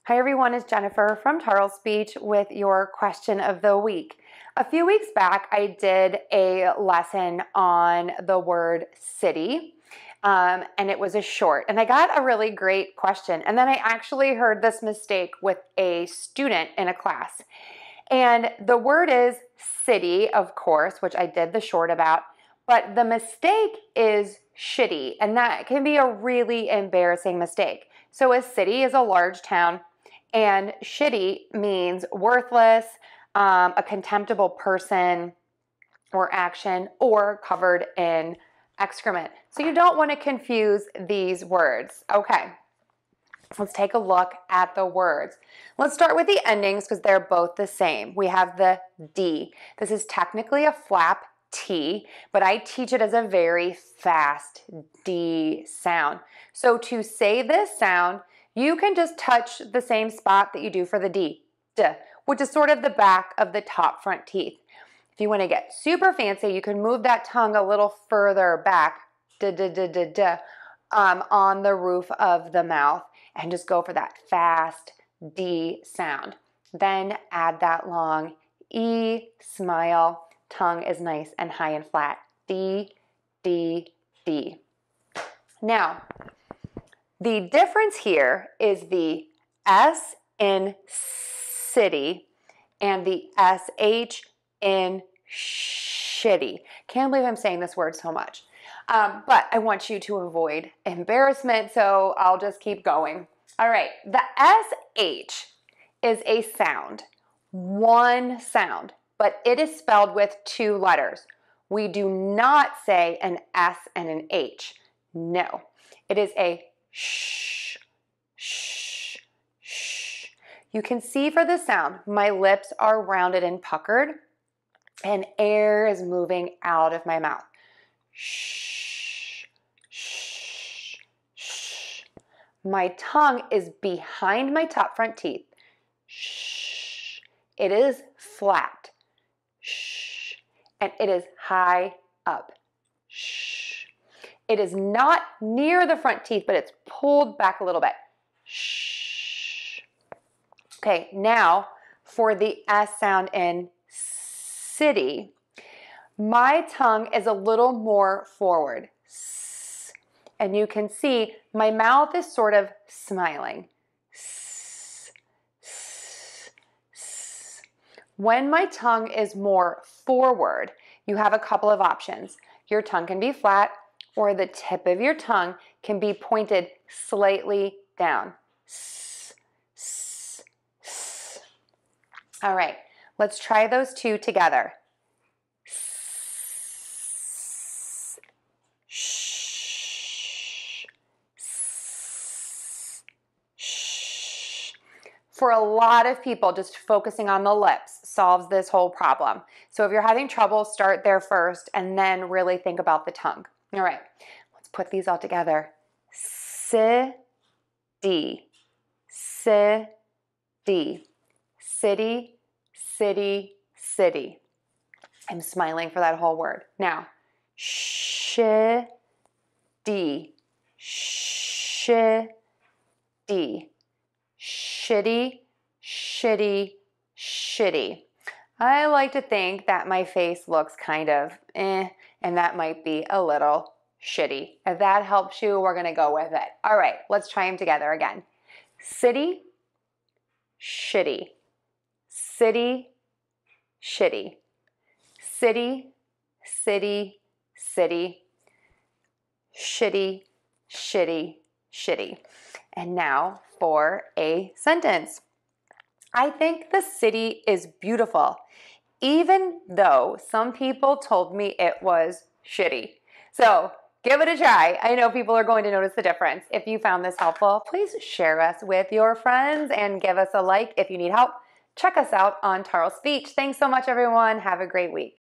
Hi everyone, it's Jennifer from Tarlespeech with your question of the week. A few weeks back, I did a lesson on the word sɪti, and it was a short, and I got a really great question. And then I actually heard this mistake with a student in a class. And the word is sɪti, of course, which I did the short about, but the mistake is ʃɪ́ti, and that can be a really embarrassing mistake. So a city is a large town, and ʃɪ́ti means worthless, a contemptible person or action, or covered in excrement. So you don't want to confuse these words. Okay, let's take a look at the words. Let's start with the endings because they're both the same. We have the D. This is technically a flap T, but I teach it as a very fast D sound. So to say this sound, you can just touch the same spot that you do for the D, which is sort of the back of the top front teeth. If you want to get super fancy, you can move that tongue a little further back, on the roof of the mouth, and just go for that fast D sound. Then add that long E, smile, tongue is nice and high and flat. D, D, D. Now, the difference here is the S in sɪti and the SH in ʃɪ́ti. Can't believe I'm saying this word so much. But I want you to avoid embarrassment, so I'll just keep going. All right, the SH is a sound, one sound, but it is spelled with two letters. We do not say an S and an H. No, it is a sh, sh, sh. You can see for the sound, my lips are rounded and puckered, and air is moving out of my mouth. Shh, shh, shh. My tongue is behind my top front teeth. Shh. It is flat. Shh. And it is high up. Shh. It is not near the front teeth, but it's pulled back a little bit. Shh. Okay, now for the S sound in sɪti, my tongue is a little more forward. S. And you can see my mouth is sort of smiling. S, s, s. When my tongue is more forward, you have a couple of options. Your tongue can be flat, or the tip of your tongue can be pointed slightly down. S, s, s. All right, let's try those two together. S, sh, s, sh. For a lot of people, just focusing on the lips solves this whole problem. So if you're having trouble, start there first and then really think about the tongue. All right, let's put these all together. sɪti, sɪti, sɪti, sɪti, sɪti. I'm smiling for that whole word. Now, ʃɪ́ti, ʃɪ́ti, ʃɪ́ti, ʃɪ́ti, ʃɪ́ti, ʃɪ́ti. I like to think that my face looks kind of and that might be a little ʃɪ́ti. If that helps you, we're gonna go with it. All right, let's try them together again. sɪti, ʃɪ́ti, sɪti, ʃɪ́ti, sɪti, sɪti, sɪti, ʃɪ́ti, ʃɪ́ti, ʃɪ́ti. And now for a sentence. I think the city is beautiful, even though some people told me it was ʃɪ́ti. So give it a try. I know people are going to notice the difference. If you found this helpful, please share us with your friends and give us a like if you need help. Check us out on Tarlespeech. Thanks so much, everyone. Have a great week.